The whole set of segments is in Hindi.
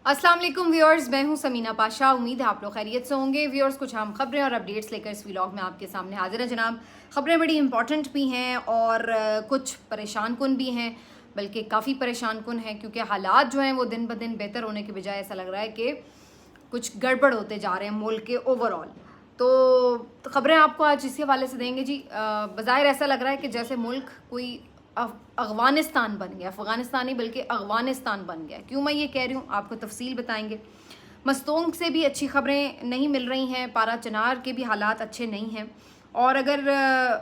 अस्सलाम वालेकुम व्यूअर्स, मैं हूं समीना पाशा। उम्मीद है आप लोग खैरियत से होंगे। व्यूअर्स, कुछ हम खबरें और अपडेट्स लेकर इस व्लॉग में आपके सामने हाजिर है जनाब। खबरें बड़ी इंपॉर्टेंट भी हैं और कुछ परेशान कुन भी हैं, बल्कि काफ़ी परेशान कुन हैं, क्योंकि हालात जो हैं वो दिन ब दिन बेहतर होने के बजाय ऐसा लग रहा है कि कुछ गड़बड़ होते जा रहे हैं मुल्क के ओवरऑल। तो खबरें आपको आज इसी हवाले से देंगे जी। बज़ाहिर ऐसा लग रहा है कि जैसे मुल्क कोई अफगानिस्तान बन गया, अफगानिस्तान नहीं बल्कि अफगानिस्तान बन गया। क्यों मैं ये कह रही हूँ आपको तफसील बताएंगे। मस्तोंग से भी अच्छी खबरें नहीं मिल रही हैं, पारा चनार के भी हालात अच्छे नहीं हैं। और अगर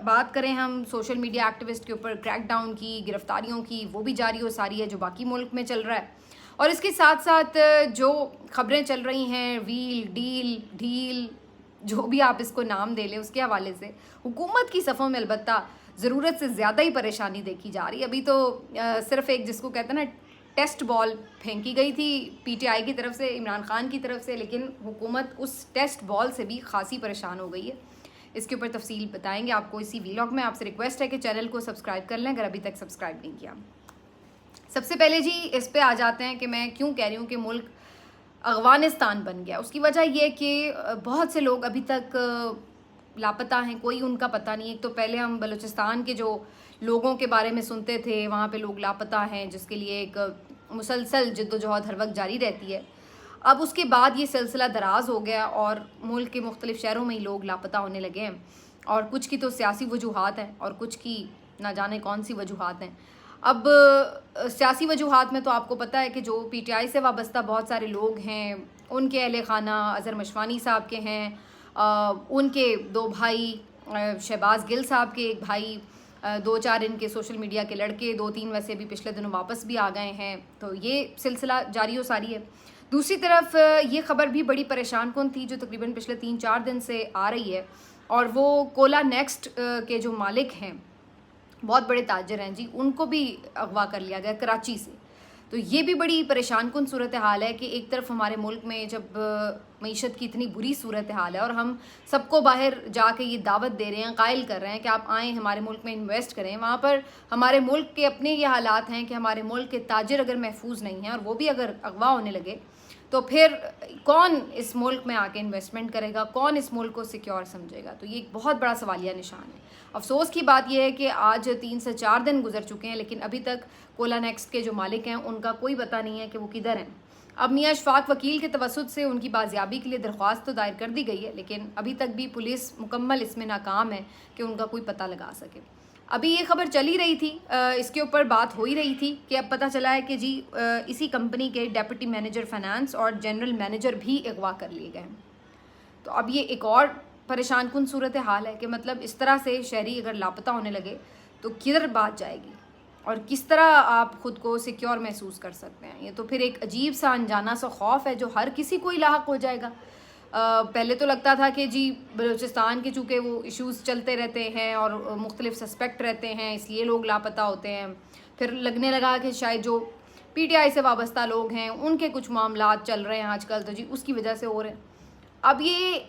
बात करें हम सोशल मीडिया एक्टिविस्ट के ऊपर क्रैकडाउन की, गिरफ्तारियों की, वो भी जारी हो सारी है जो बाकी मुल्क में चल रहा है। और इसके साथ साथ जो खबरें चल रही हैं व्हील डील ढील, जो भी आप इसको नाम दे लें, उसके हवाले से हुकूमत की सफ़ों में अलबत्ता ज़रूरत से ज़्यादा ही परेशानी देखी जा रही है। अभी तो सिर्फ एक जिसको कहते हैं ना टेस्ट बॉल फेंकी गई थी पीटीआई की तरफ से, इमरान खान की तरफ से, लेकिन हुकूमत उस टेस्ट बॉल से भी खासी परेशान हो गई है। इसके ऊपर तफसील बताएंगे आपको इसी व्लॉग में। आपसे रिक्वेस्ट है कि चैनल को सब्सक्राइब कर लें अगर अभी तक सब्सक्राइब नहीं किया। सबसे पहले जी इस पे आ जाते हैं कि मैं क्यों कह रही हूँ कि मुल्क अफगानिस्तान बन गया। उसकी वजह यह कि बहुत से लोग अभी तक लापता हैं, कोई उनका पता नहीं है। एक तो पहले हम बलूचिस्तान के जो लोगों के बारे में सुनते थे, वहाँ पे लोग लापता हैं, जिसके लिए एक मुसलसल जद्दोजहद हर वक्त जारी रहती है। अब उसके बाद ये सिलसिला दराज हो गया और मुल्क के मुख्तलिफ शहरों में ही लोग लापता होने लगे हैं। और कुछ की तो सियासी वजूहात हैं और कुछ की ना जाने कौन सी वजूहात हैं। अब सियासी वजूहात में तो आपको पता है कि जो पीटीआई से वाबस्ता बहुत सारे लोग हैं, उनके अहले खाना अज़हर मशवानी साहब के हैं, उनके दो भाई, शहबाज गिल साहब के एक भाई, दो चार इनके सोशल मीडिया के लड़के, दो तीन वैसे अभी पिछले दिनों वापस भी आ गए हैं। तो ये सिलसिला जारी हो सारी है। दूसरी तरफ ये खबर भी बड़ी परेशान कुन थी जो तकरीबन पिछले 3-4 दिन से आ रही है, और वो कोला नेक्स्ट के जो मालिक हैं, बहुत बड़े ताजर हैं जी, उनको भी अगवा कर लिया गया कराची से। तो ये भी बड़ी परेशान कुन सूरत हाल है कि एक तरफ हमारे मुल्क में जब मीशत की इतनी बुरी सूरत हाल है और हम सबको बाहर जाके ये दावत दे रहे हैं, कायल कर रहे हैं कि आप आएँ हमारे मुल्क में इन्वेस्ट करें, वहाँ पर हमारे मुल्क के अपने ये हालात हैं कि हमारे मुल्क के ताजर अगर महफूज नहीं हैं और वो भी अगर अगवा होने लगे, तो फिर कौन इस मुल्क में आके इन्वेस्टमेंट करेगा, कौन इस मुल्क को सिक्योर समझेगा। तो ये एक बहुत बड़ा सवालिया निशान है। अफसोस की बात यह है कि आज 3 से 4 दिन गुजर चुके हैं, लेकिन अभी तक कोला नेक्स्ट के जो मालिक हैं उनका कोई पता नहीं है कि वो किधर हैं। अब मियाँ अशफाक वकील के तवसुत से उनकी बाजियाबी के लिए दरख्वास्त तो दायर कर दी गई है, लेकिन अभी तक भी पुलिस मुकम्मल इसमें नाकाम है कि उनका कोई पता लगा सके। अभी ये खबर चली रही थी, इसके ऊपर बात हो ही रही थी कि अब पता चला है कि जी इसी कंपनी के डेप्यूटी मैनेजर फाइनेंस और जनरल मैनेजर भी अगवा कर लिए गए। तो अब ये एक और परेशान कुन सूरत हाल है कि मतलब इस तरह से शहरी अगर लापता होने लगे तो किधर बात जाएगी और किस तरह आप ख़ुद को सिक्योर महसूस कर सकते हैं। ये तो फिर एक अजीब सा अनजाना सा खौफ है जो हर किसी को ही लाहक हो जाएगा। पहले तो लगता था कि जी बलूचिस्तान के चूँकि वो इश्यूज़ चलते रहते हैं और मुख्तलिफ सस्पेक्ट रहते हैं, इसलिए लोग लापता होते हैं। फिर लगने लगा कि शायद जो पीटीआई से वाबस्ता लोग हैं उनके कुछ मामलात चल रहे हैं आजकल, तो जी उसकी वजह से हो रहे हैं। अब ये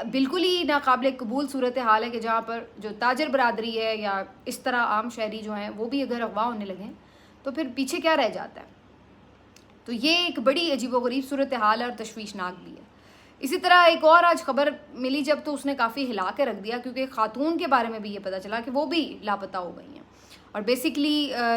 बिल्कुल ही नाकाबिल कबूल सूरत हाल है कि जहाँ पर जो ताजर बरादरी है या इस तरह आम शहरी जो हैं वो भी अगर अगवा होने लगें तो फिर पीछे क्या रह जाता है। तो ये एक बड़ी अजीबोगरीब सूरत हाल है और तशवीशनाक भी है। इसी तरह एक और आज खबर मिली जब, तो उसने काफ़ी हिला के रख दिया, क्योंकि खातून के बारे में भी ये पता चला कि वो भी लापता हो गई हैं। और बेसिकली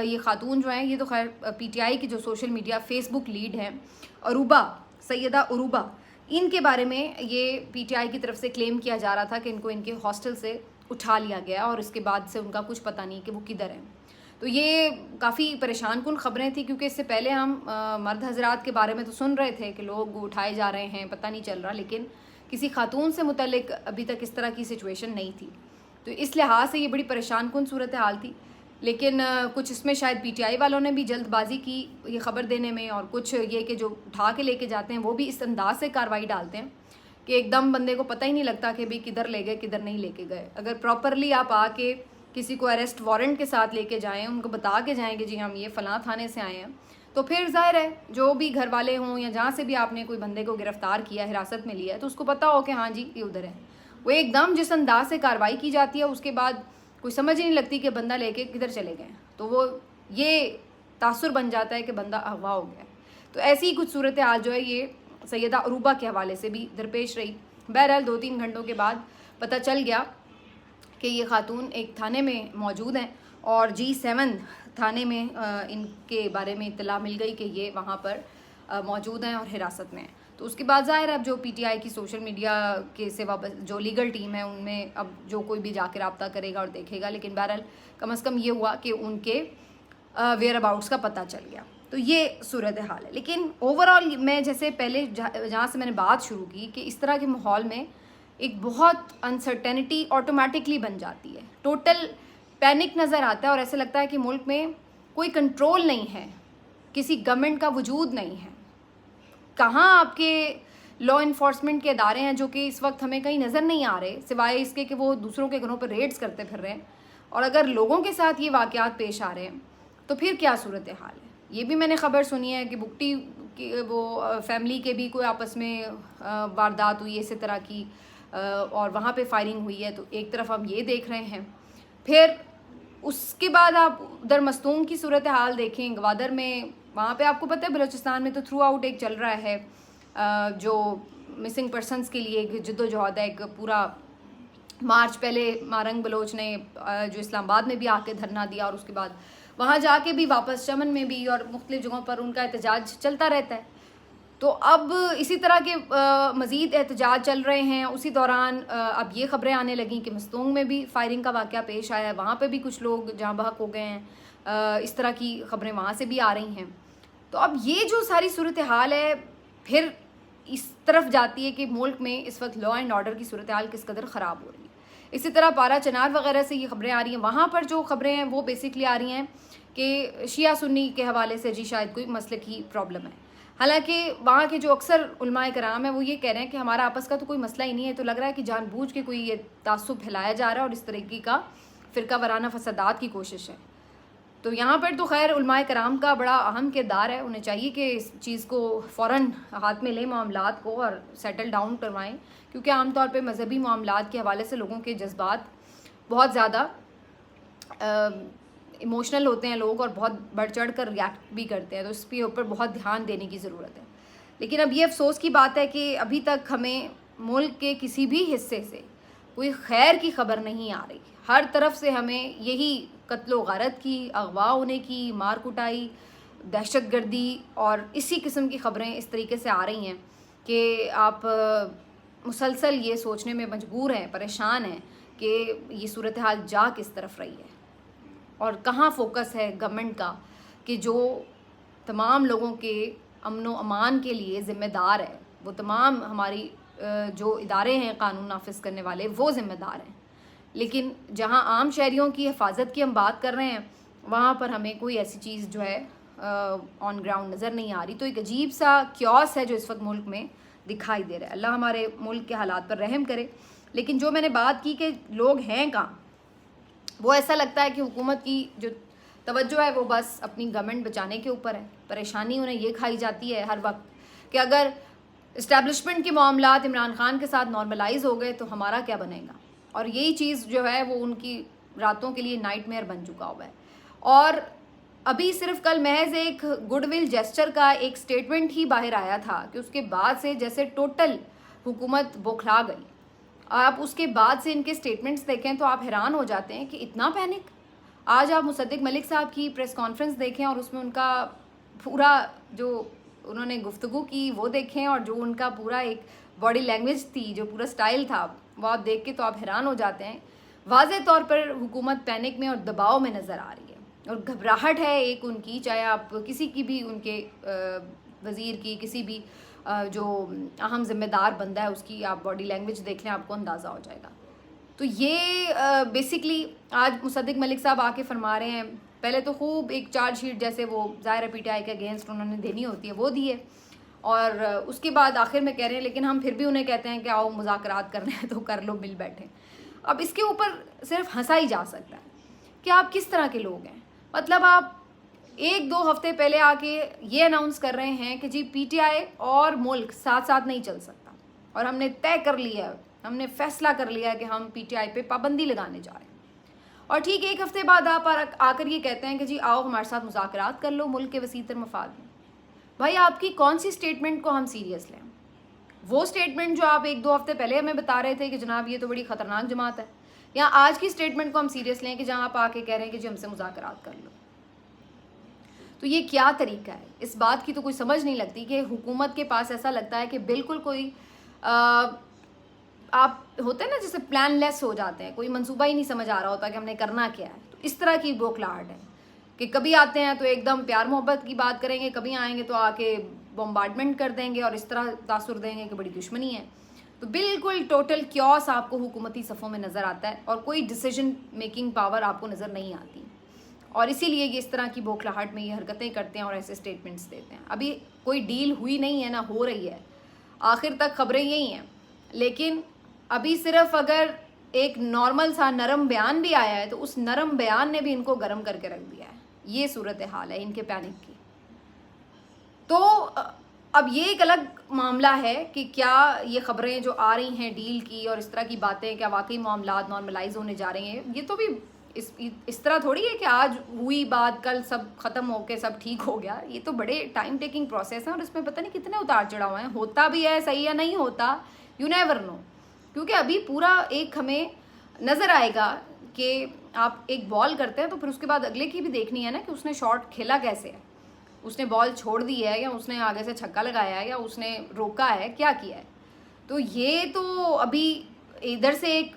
ये खातून जो हैं, ये तो खैर पीटीआई की जो सोशल मीडिया फेसबुक लीड हैं अरूबा, सैयदा अरूबा, इनके बारे में ये पीटीआई की तरफ से क्लेम किया जा रहा था कि इनको इनके हॉस्टल से उठा लिया गया और इसके बाद से उनका कुछ पता नहीं कि वो किधर हैं। तो ये काफ़ी परेशान कुन खबरें थी, क्योंकि इससे पहले हम मर्द हजरात के बारे में तो सुन रहे थे कि लोग उठाए जा रहे हैं, पता नहीं चल रहा, लेकिन किसी खातून से मुतल्लिक अभी तक इस तरह की सिचुएशन नहीं थी। तो इस लिहाज से ये बड़ी परेशान कुन सूरत हाल थी। लेकिन कुछ इसमें शायद पीटीआई वालों ने भी जल्दबाजी की ये ख़बर देने में, और कुछ ये कि जो उठा के लेके जाते हैं वो भी इस अंदाज से कार्रवाई डालते हैं कि एकदम बंदे को पता ही नहीं लगता कि भाई किधर ले गए किधर नहीं लेके गए। अगर प्रॉपरली आप आके किसी को अरेस्ट वारंट के साथ लेके जाएं, उनको बता के जाएं कि जी हम ये फ़लाँ थाने से आए हैं, तो फिर ज़ाहिर है जो भी घर वाले हों या जहाँ से भी आपने कोई बंदे को गिरफ़्तार किया, हिरासत में लिया है, तो उसको पता हो कि हाँ जी ये उधर है। वो एकदम जिस अंदाज से कार्रवाई की जाती है उसके बाद कोई समझ ही नहीं लगती कि बंदा लेके किधर चले गए, तो वो ये तासुर बन जाता है कि बंदा अगवा हो गया। तो ऐसी ही कुछ सूरत हाल जो है ये सैयदा अरूबा के हवाले से भी दरपेश रही। बहरहाल 2-3 घंटों के बाद पता चल गया कि ये खातून एक थाने में मौजूद हैं और G7 थाने में इनके बारे में इत्तला मिल गई कि ये वहाँ पर मौजूद हैं और हिरासत में हैं। तो उसके बाद ज़ाहिर है अब जो PTI की सोशल मीडिया के से वापस जो लीगल टीम है उनमें अब जो कोई भी जाकर रब्ता करेगा और देखेगा, लेकिन बहरहाल कम अज़ कम ये हुआ कि उनके वेयर अबाउट्स का पता चल गया। तो ये सूरत हाल है। लेकिन ओवरऑल मैं जैसे पहले जहाँ से मैंने बात शुरू की कि इस तरह के माहौल में एक बहुत अनसर्टेनिटी ऑटोमेटिकली बन जाती है, टोटल पैनिक नज़र आता है और ऐसे लगता है कि मुल्क में कोई कंट्रोल नहीं है, किसी गवर्नमेंट का वजूद नहीं है। कहाँ आपके लॉ इन्फोर्समेंट के इदारे हैं जो कि इस वक्त हमें कहीं नज़र नहीं आ रहे, सिवाय इसके कि वो दूसरों के घरों पर रेड्स करते फिर रहे हैं। और अगर लोगों के साथ ये वाक़यात पेश आ रहे हैं तो फिर क्या सूरत हाल है। ये भी मैंने ख़बर सुनी है कि बुगटी की वो फैमिली के भी कोई आपस में वारदात हुई है इसी तरह की और वहाँ पे फायरिंग हुई है। तो एक तरफ हम ये देख रहे हैं, फिर उसके बाद आप उधर मस्तूम की सूरत हाल देखें गवादर में, वहाँ पे आपको पता है बलूचिस्तान में तो थ्रू आउट एक चल रहा है जो मिसिंग पर्सनस के लिए एक जद्दोजहद है, एक पूरा मार्च पहले मारंग बलोच ने जो इस्लामाबाद में भी आके धरना दिया और उसके बाद वहाँ जाके भी वापस चमन में भी और मुख्तलिफ जगहों पर उनका एहतजाज चलता रहता है। तो अब इसी तरह के मज़ीद एहतजाज चल रहे हैं। उसी दौरान अब ये ख़बरें आने लगी कि मस्तूंग में भी फायरिंग का वाक़या पेश आया है, वहाँ पे भी कुछ लोग जहाँ बहक हो गए हैं, इस तरह की ख़बरें वहाँ से भी आ रही हैं। तो अब ये जो सारी सूरत हाल है फिर इस तरफ जाती है कि मुल्क में इस वक्त लॉ एंड ऑर्डर की सूरत हाल किस कदर ख़राब हो रही है। इसी तरह पारा चनार वगैरह से ये ख़बरें आ रही हैं, वहाँ पर जो ख़बरें हैं वो बेसिकली आ रही हैं कि शिया सुन्नी के हवाले से जी शायद कोई मसले की प्रॉब्लम है। हालांकि वहाँ के जो अक्सर उलमाए कराम हैं वो ये कह रहे हैं कि हमारा आपस का तो कोई मसला ही नहीं है, तो लग रहा है कि जानबूझ के कोई ये तासुब फैलाया जा रहा है और इस तरीके का फ़िरका वराना फसादात की कोशिश है। तो यहाँ पर तो खैर उलमाए कराम का बड़ा अहम किरदार है, उन्हें चाहिए कि इस चीज़ को फ़ौरन हाथ में लें मामलात को और सेटल डाउन करवाएं, क्योंकि आमतौर पर मजहबी मामलात के हवाले से लोगों के जज्बात बहुत ज़्यादा इमोशनल होते हैं लोग और बहुत बढ़ चढ़ कर रिएक्ट भी करते हैं, तो इसके ऊपर बहुत ध्यान देने की ज़रूरत है। लेकिन अब ये अफसोस की बात है कि अभी तक हमें मुल्क के किसी भी हिस्से से कोई खैर की खबर नहीं आ रही। हर तरफ से हमें यही कत्लो गारत की, अगवा होने की, मार कुटाई, दहशत गर्दी और इसी किस्म की ख़बरें इस तरीके से आ रही हैं कि आप मुसलसल ये सोचने में मजबूर हैं, परेशान हैं कि ये सूरत हाल जा किस तरफ रही है और कहाँ फोकस है गवर्नमेंट का कि जो तमाम लोगों के अमन व अमान के लिए ज़िम्मेदार है, वो तमाम हमारी जो इदारे हैं कानून नाफिज करने वाले वो ज़िम्मेदार हैं। लेकिन जहाँ आम शहरियों की हिफाजत की हम बात कर रहे हैं वहाँ पर हमें कोई ऐसी चीज़ जो है ऑन ग्राउंड नज़र नहीं आ रही। तो एक अजीब सा क्योस है जो इस वक्त मुल्क में दिखाई दे रहा है। अल्लाह हमारे मुल्क के हालात पर रहम करे। लेकिन जो मैंने बात की कि लोग हैं कहाँ, वो ऐसा लगता है कि हुकूमत की जो तवज्जो है वो बस अपनी गवर्नमेंट बचाने के ऊपर है। परेशानी उन्हें ये खाई जाती है हर वक्त कि अगर इस्टेब्लिशमेंट के मामलात इमरान खान के साथ नॉर्मलाइज हो गए तो हमारा क्या बनेगा। और यही चीज़ जो है वो उनकी रातों के लिए नाइटमेयर बन चुका हुआ है। और अभी सिर्फ कल महज एक गुडविल जेस्चर का एक स्टेटमेंट ही बाहर आया था कि उसके बाद से जैसे टोटल हुकूमत बौखला गई। आप उसके बाद से इनके स्टेटमेंट्स देखें तो आप हैरान हो जाते हैं कि इतना पैनिक। आज आप मुसद्दिक मलिक साहब की प्रेस कॉन्फ्रेंस देखें और उसमें उनका पूरा जो उन्होंने गुफ्तगू की वो देखें और जो उनका पूरा एक बॉडी लैंग्वेज थी, जो पूरा स्टाइल था, वो आप देख के तो आप हैरान हो जाते हैं। वाज़े तौर पर हुकूमत पैनिक में और दबाव में नज़र आ रही है और घबराहट है एक उनकी, चाहे आप किसी की भी उनके वज़ीर की, किसी भी जो अहम ज़िम्मेदार बंदा है उसकी आप बॉडी लैंग्वेज देख लें आपको अंदाज़ा हो जाएगा। तो ये बेसिकली आज मुसद्दिक मलिक साहब आके फरमा रहे हैं, पहले तो खूब एक चार्जशीट जैसे वो ज़ाहिर PTI के अगेंस्ट उन्होंने देनी होती है वो दी है और उसके बाद आखिर में कह रहे हैं लेकिन हम फिर भी उन्हें कहते हैं कि आओ मुज़ाकरात करना है तो कर लो, मिल बैठे। अब इसके ऊपर सिर्फ हंसा ही जा सकता है कि आप किस तरह के लोग हैं। मतलब आप 1-2 हफ्ते पहले आके ये अनाउंस कर रहे हैं कि जी PTI और मुल्क साथ साथ नहीं चल सकता और हमने तय कर लिया, हमने फैसला कर लिया कि हम PTI पे पाबंदी लगाने जा रहे हैं। और ठीक 1 हफ्ते बाद आप आकर ये कहते हैं कि जी आओ हमारे साथ मुज़ाकरात कर लो मुल्क के वसीतर मफाद में। भाई आपकी कौन सी स्टेटमेंट को हम सीरियस लें? वो स्टेटमेंट जो आप 1-2 हफ्ते पहले हमें बता रहे थे कि जनाब ये तो बड़ी ख़तरनाक जमात है, या आज की स्टेटमेंट को हम सीरियस लें कि जहाँ आप आके कह रहे हैं कि जी हमसे मुज़ाकरात कर लो? तो ये क्या तरीका है? इस बात की तो कोई समझ नहीं लगती कि हुकूमत के पास ऐसा लगता है कि बिल्कुल कोई आप होते हैं ना जैसे प्लानलेस हो जाते हैं, कोई मंसूबा ही नहीं समझ आ रहा होता कि हमने करना क्या है। तो इस तरह की बौखलाहट है कि कभी आते हैं तो एकदम प्यार मोहब्बत की बात करेंगे, कभी आएंगे तो आके बम्बार्डमेंट कर देंगे और इस तरह तासुर देंगे कि बड़ी दुश्मनी है। तो बिल्कुल टोटल क्योस आपको हुकूमती सफ़ों में नज़र आता है और कोई डिसीजन मेकिंग पावर आपको नज़र नहीं आती, और इसीलिए ये इस तरह की बौखलाहट में ये हरकतें करते हैं और ऐसे स्टेटमेंट्स देते हैं। अभी कोई डील हुई नहीं है, ना हो रही है, आखिर तक खबरें यही हैं। लेकिन अभी सिर्फ अगर एक नॉर्मल सा नरम बयान भी आया है तो उस नरम बयान ने भी इनको गर्म करके रख दिया है। ये सूरत हाल है इनके पैनिक की। तो अब ये एक अलग मामला है कि क्या ये खबरें जो आ रही हैं डील की और इस तरह की बातें, क्या वाकई मामलात नॉर्मलाइज होने जा रहे हैं? ये तो भी इस तरह थोड़ी है कि आज हुई बात कल सब ख़त्म होके सब ठीक हो गया। ये तो बड़े टाइम टेकिंग प्रोसेस है और इसमें पता नहीं कितने उतार चढ़ाव हैं। होता भी है सही या नहीं होता, यू नेवर नो, क्योंकि अभी पूरा एक हमें नज़र आएगा कि आप एक बॉल करते हैं तो फिर उसके बाद अगले की भी देखनी है ना कि उसने शॉट खेला कैसे है, उसने बॉल छोड़ दी है या उसने आगे से छक्का लगाया है या उसने रोका है, क्या किया है। तो ये तो अभी इधर से एक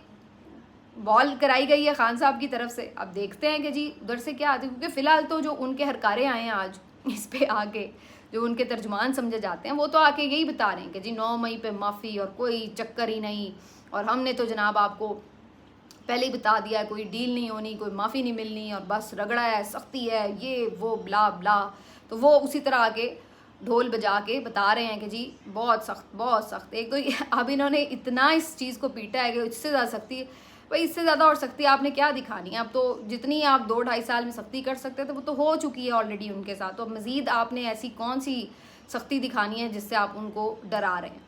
बॉल कराई गई है खान साहब की तरफ से, अब देखते हैं कि जी उधर से क्या आते हैं, क्योंकि फ़िलहाल तो जो उनके हरकारे आए हैं आज इस पे आके, जो उनके तर्जुमान समझे जाते हैं, वो तो आके यही बता रहे हैं कि जी 9 मई पे माफ़ी और कोई चक्कर ही नहीं, और हमने तो जनाब आपको पहले ही बता दिया है कोई डील नहीं होनी, कोई माफ़ी नहीं मिलनी और बस रगड़ा है, सख्ती है, ये वो ब्ला ब्ला। तो वो उसी तरह आके ढोल बजा के बता रहे हैं कि जी बहुत सख्त बहुत सख्त। एक तो अब इन्होंने इतना इस चीज़ को पीटा है कि इससे ज़्यादा सख्ती, भाई इससे ज़्यादा और सख्ती आपने क्या दिखानी है? अब तो जितनी आप 2-2.5 साल में सख्ती कर सकते थे वो तो हो चुकी है ऑलरेडी उनके साथ, तो अब मज़ीद आपने ऐसी कौन सी सख्ती दिखानी है जिससे आप उनको डरा रहे हैं?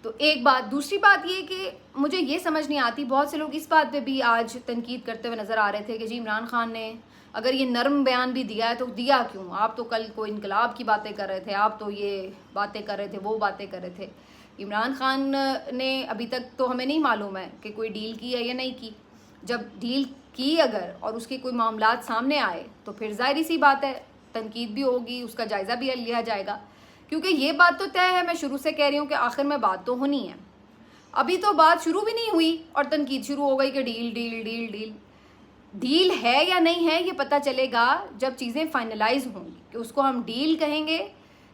तो एक बात। दूसरी बात ये कि मुझे ये समझ नहीं आती, बहुत से लोग इस बात पे भी आज तनकीद करते हुए नज़र आ रहे थे कि जी इमरान खान ने अगर ये नरम बयान भी दिया है तो दिया क्यों? आप तो कल को इनकलाब की बातें कर रहे थे, आप तो ये बातें कर रहे थे, वो बातें कर रहे थे। इमरान खान ने अभी तक तो हमें नहीं मालूम है कि कोई डील की है या नहीं की। जब डील की अगर और उसके कोई मामलात सामने आए तो फिर ज़ाहिर सी बात है तनकीद भी होगी, उसका जायज़ा भी लिया जाएगा, क्योंकि ये बात तो तय है, मैं शुरू से कह रही हूँ कि आखिर में बात तो होनी है। अभी तो बात शुरू भी नहीं हुई और तनकीद शुरू हो गई कि deal deal deal deal. Deal है या नहीं है ये पता चलेगा जब चीज़ें फाइनलाइज होंगी कि उसको हम डील कहेंगे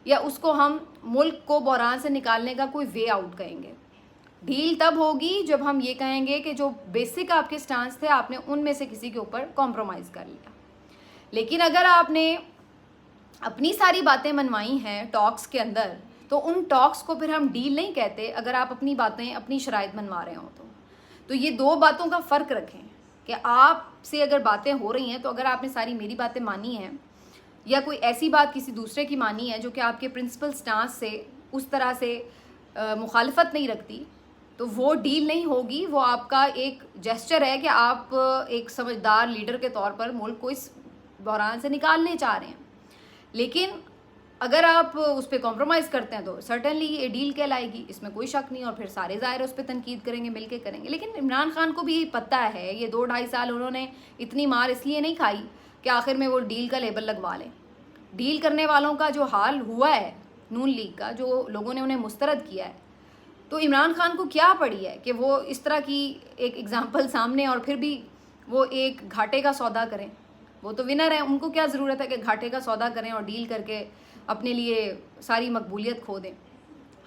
या उसको हम मुल्क को बहरान से निकालने का कोई वे आउट कहेंगे। डील तब होगी जब हम ये कहेंगे कि जो बेसिक आपके स्टांस थे आपने उनमें से किसी के ऊपर कॉम्प्रोमाइज़ कर लिया। लेकिन अगर आपने अपनी सारी बातें मनवाई हैं टॉक्स के अंदर, तो उन टॉक्स को फिर हम डील नहीं कहते अगर आप अपनी बातें अपनी शराइत मनवा रहे हो तो ये दो बातों का फ़र्क रखें कि आपसे अगर बातें हो रही हैं तो अगर आपने सारी मेरी बातें मानी हैं या कोई ऐसी बात किसी दूसरे की मानी है जो कि आपके प्रिंसिपल स्टांस से उस तरह से मुखालफत नहीं रखती, तो वो डील नहीं होगी। वो आपका एक जेस्चर है कि आप एक समझदार लीडर के तौर पर मुल्क को इस बहरान से निकालने चाह रहे हैं। लेकिन अगर आप उस पर कॉम्प्रोमाइज़ करते हैं तो सर्टेनली ये डील कहलाएगी, इसमें कोई शक नहीं, और फिर सारे ज़ाहिर उस पर तनकीद करेंगे, मिल के करेंगे। लेकिन इमरान खान को भी पता है ये 2-2.5 साल उन्होंने इतनी मार इसलिए नहीं खाई कि आखिर में वो डील का लेबल लगवा लें। डील करने वालों का जो हाल हुआ है नून लीग का, जो लोगों ने उन्हें मुस्तरद किया है, तो इमरान खान को क्या पड़ी है कि वो इस तरह की एक एग्ज़ाम्पल सामने और फिर भी वो एक घाटे का सौदा करें। वो तो विनर है, उनको क्या ज़रूरत है कि घाटे का सौदा करें और डील करके अपने लिए सारी मकबूलियत खो दें।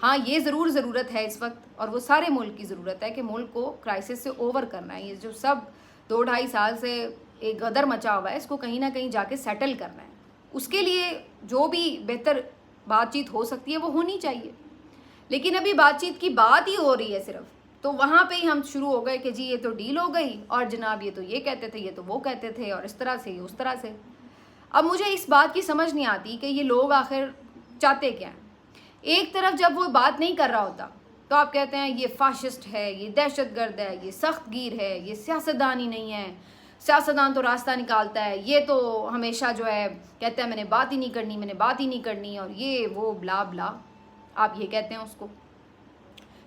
हाँ, ये ज़रूरत है इस वक्त, और वो सारे मुल्क की ज़रूरत है कि मुल्क को क्राइसिस से ओवर करना है। ये जो सब 2-2.5 साल से एक गदर मचा हुआ है, इसको कहीं ना कहीं जाके सेटल करना है। उसके लिए जो भी बेहतर बातचीत हो सकती है वो होनी चाहिए। लेकिन अभी बातचीत की बात ही हो रही है सिर्फ, तो वहाँ पे ही हम शुरू हो गए कि जी ये तो डील हो गई और जनाब ये तो ये कहते थे, ये तो वो कहते थे, और इस तरह से उस तरह से। अब मुझे इस बात की समझ नहीं आती कि ये लोग आखिर चाहते क्या हैं। एक तरफ जब वो बात नहीं कर रहा होता तो आप कहते हैं ये फाशिस्ट है, ये दहशतगर्द है, ये सख्त गिर है, ये सियासतदान ही नहीं है, सियासतदान तो रास्ता निकालता है, ये तो हमेशा जो है कहता है मैंने बात ही नहीं करनी, मैंने बात ही नहीं करनी, और ये वो ब्ला ब्ला, आप ये कहते हैं उसको।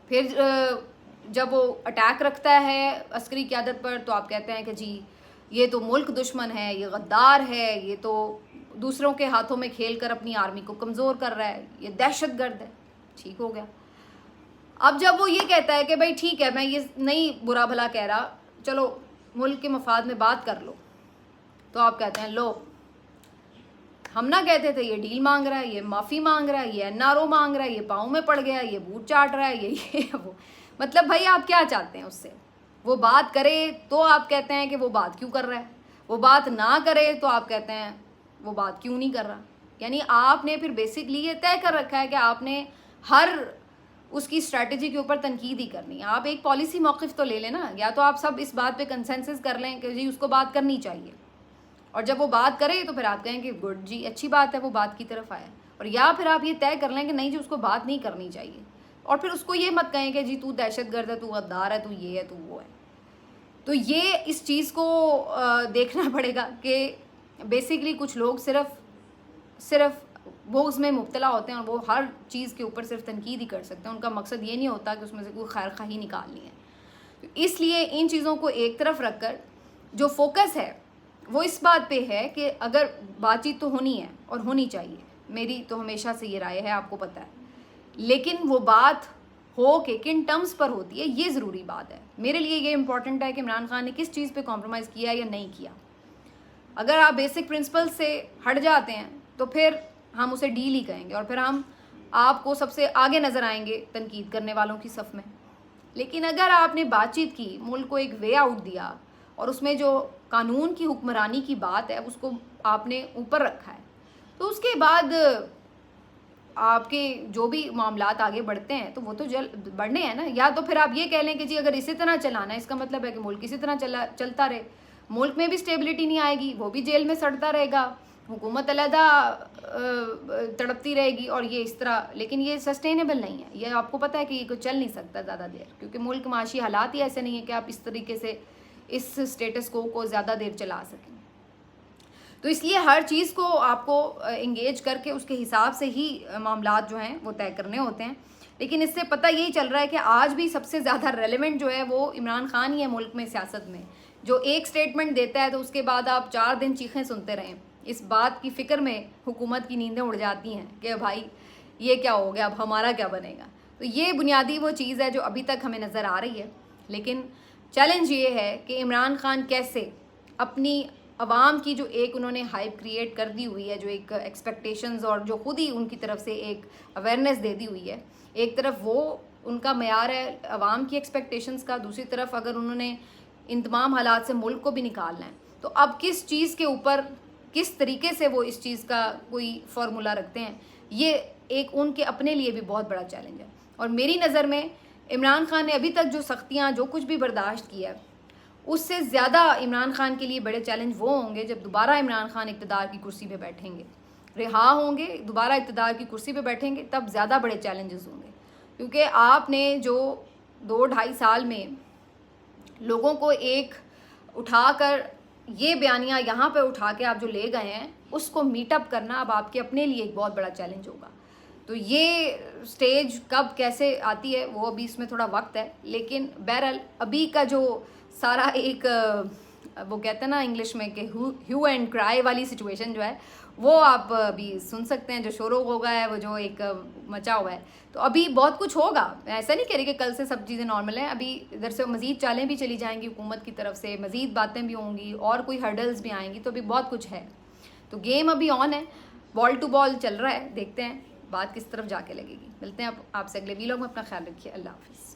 फिर जब वो अटैक रखता है अस्करी क़यादत पर तो आप कहते हैं कि जी ये तो मुल्क दुश्मन है, ये गद्दार है, ये तो दूसरों के हाथों में खेल कर अपनी आर्मी को कमज़ोर कर रहा है, ये दहशतगर्द है। ठीक हो गया। अब जब वो ये कहता है कि भाई ठीक है मैं ये नहीं बुरा भला कह रहा, चलो मुल्क के मफाद में बात कर लो, तो आप कहते हैं लो हम ना कहते थे ये डील मांग रहा है, ये माफ़ी मांग रहा है, ये एनआरओ मांग रहा है, ये पाँव में पड़ गया, ये बूट चाट रहा है, ये वो। मतलब भाई आप क्या चाहते हैं उससे? वो बात करे तो आप कहते हैं कि वो बात क्यों कर रहा है, वो बात ना करे तो आप कहते हैं वो बात क्यों नहीं कर रहा। यानी आपने फिर बेसिकली ये तय कर रखा है कि आपने हर उसकी स्ट्रैटेजी के ऊपर तनकीद ही करनी है। आप एक पॉलिसी मौक़िफ़ तो ले लेना, या तो आप सब इस बात पे कंसेंसस कर लें कि जी उसको बात करनी चाहिए, और जब वो बात करे तो फिर आप कहें कि गुड जी अच्छी बात है वो बात की तरफ आया, और या फिर आप ये तय कर लें कि नहीं जी उसको बात नहीं करनी चाहिए, और फिर उसको ये मत कहें कि जी तू दहशतगर्द है, तू गद्दार है, तू ये है, तू वो है। तो ये इस चीज़ को देखना पड़ेगा कि बेसिकली कुछ लोग सिर्फ वो उसमें मुब्तला होते हैं और वो हर चीज़ के ऊपर सिर्फ तनकीद ही कर सकते हैं। उनका मकसद ये नहीं होता कि उसमें से कोई खैर खाही निकालनी है। तो इसलिए इन चीज़ों को एक तरफ रख कर जो फोकस है वो इस बात पे है कि अगर बातचीत तो होनी है और होनी चाहिए, मेरी तो हमेशा से ये राय है, आपको पता है, लेकिन वो बात हो के किन टर्म्स पर होती है ये ज़रूरी बात है। मेरे लिए ये इंपॉर्टेंट है कि इमरान खान ने किस चीज़ पे कॉम्प्रोमाइज़ किया या नहीं किया। अगर आप बेसिक प्रिंसिपल से हट जाते हैं तो फिर हम उसे डील ही कहेंगे, और फिर हम आपको सबसे आगे नज़र आएंगे तनकीद करने वालों की सफ़ में। लेकिन अगर आपने बातचीत की, मुल्क को एक वे आउट दिया, और उसमें जो कानून की हुक्मरानी की बात है उसको आपने ऊपर रखा है, तो उसके बाद आपके जो भी मामलात आगे बढ़ते हैं तो वो तो बढ़ने हैं ना। या तो फिर आप ये कह लें कि जी अगर इसी तरह चलाना है, इसका मतलब है कि मुल्क इसी तरह चलता रहे, मुल्क में भी स्टेबिलिटी नहीं आएगी, वो भी जेल में सड़ता रहेगा, हुकूमत अलहदा तड़पती रहेगी, और ये इस तरह। लेकिन ये सस्टेनेबल नहीं है, ये आपको पता है कि ये कुछ चल नहीं सकता ज़्यादा देर, क्योंकि मुल्क माशी हालात ही ऐसे नहीं है कि आप इस तरीके से इस स्टेटस को ज़्यादा देर चला सकें। तो इसलिए हर चीज़ को आपको इंगेज करके उसके हिसाब से ही मामलात जो हैं वो तय करने होते हैं। लेकिन इससे पता यही चल रहा है कि आज भी सबसे ज़्यादा रेलेवेंट जो है वो इमरान खान ही है मुल्क में, सियासत में, जो एक स्टेटमेंट देता है तो उसके बाद आप 4 दिन चीखें सुनते रहें। इस बात की फ़िक्र में हुकूमत की नींदें उड़ जाती हैं कि भाई ये क्या हो गया, अब हमारा क्या बनेगा। तो ये बुनियादी वो चीज़ है जो अभी तक हमें नज़र आ रही है। लेकिन चैलेंज ये है कि इमरान खान कैसे अपनी अवाम की जो एक उन्होंने हाइप क्रिएट कर दी हुई है, जो एक एक्सपेक्टेशंस और जो खुद ही उनकी तरफ से एक अवेयरनेस दे दी हुई है, एक तरफ वो उनका मयार है अवाम की एक्सपेक्टेशंस का, दूसरी तरफ अगर उन्होंने इन तमाम हालात से मुल्क को भी निकालना है, तो अब किस चीज़ के ऊपर किस तरीके से वो इस चीज़ का कोई फार्मूला रखते हैं, ये एक उनके अपने लिए भी बहुत बड़ा चैलेंज है। और मेरी नज़र में इमरान खान ने अभी तक जो सख्तियाँ जो कुछ भी बर्दाश्त किया है, उससे ज़्यादा इमरान खान के लिए बड़े चैलेंज वो होंगे जब दोबारा इमरान खान इक़्तिदार की कुर्सी पे बैठेंगे, रिहा होंगे, दोबारा इक़्तिदार की कुर्सी पे बैठेंगे, तब ज़्यादा बड़े चैलेंजेस होंगे। क्योंकि आपने जो 2-2.5 साल में लोगों को एक उठाकर ये बयानियाँ यहाँ पे उठा के आप जो ले गए हैं उसको मीटअप करना अब आपके अपने लिए एक बहुत बड़ा चैलेंज होगा। तो ये स्टेज कब कैसे आती है वो अभी इसमें थोड़ा वक्त है, लेकिन बहरहाल अभी का जो सारा एक वो कहते हैं ना इंग्लिश में कि ह्यू एंड क्राई वाली सिचुएशन जो है वो आप अभी सुन सकते हैं, जो शोरों होगा है वो जो एक मचा हुआ है। तो अभी बहुत कुछ होगा, ऐसा नहीं कह रही कि कल से सब चीज़ें नॉर्मल हैं। अभी इधर से मज़ीद चालें भी चली जाएंगी हुकूमत की तरफ से, मज़ीद बातें भी होंगी और कोई हर्डल्स भी आएंगी, तो अभी बहुत कुछ है। तो गेम अभी ऑन है, बॉल टू बॉल चल रहा है, देखते हैं बात किस तरफ जाके लगेगी। मिलते हैं आपसे अगले वीलॉग में, अपना ख्याल रखिए, अल्लाह हाफिज़।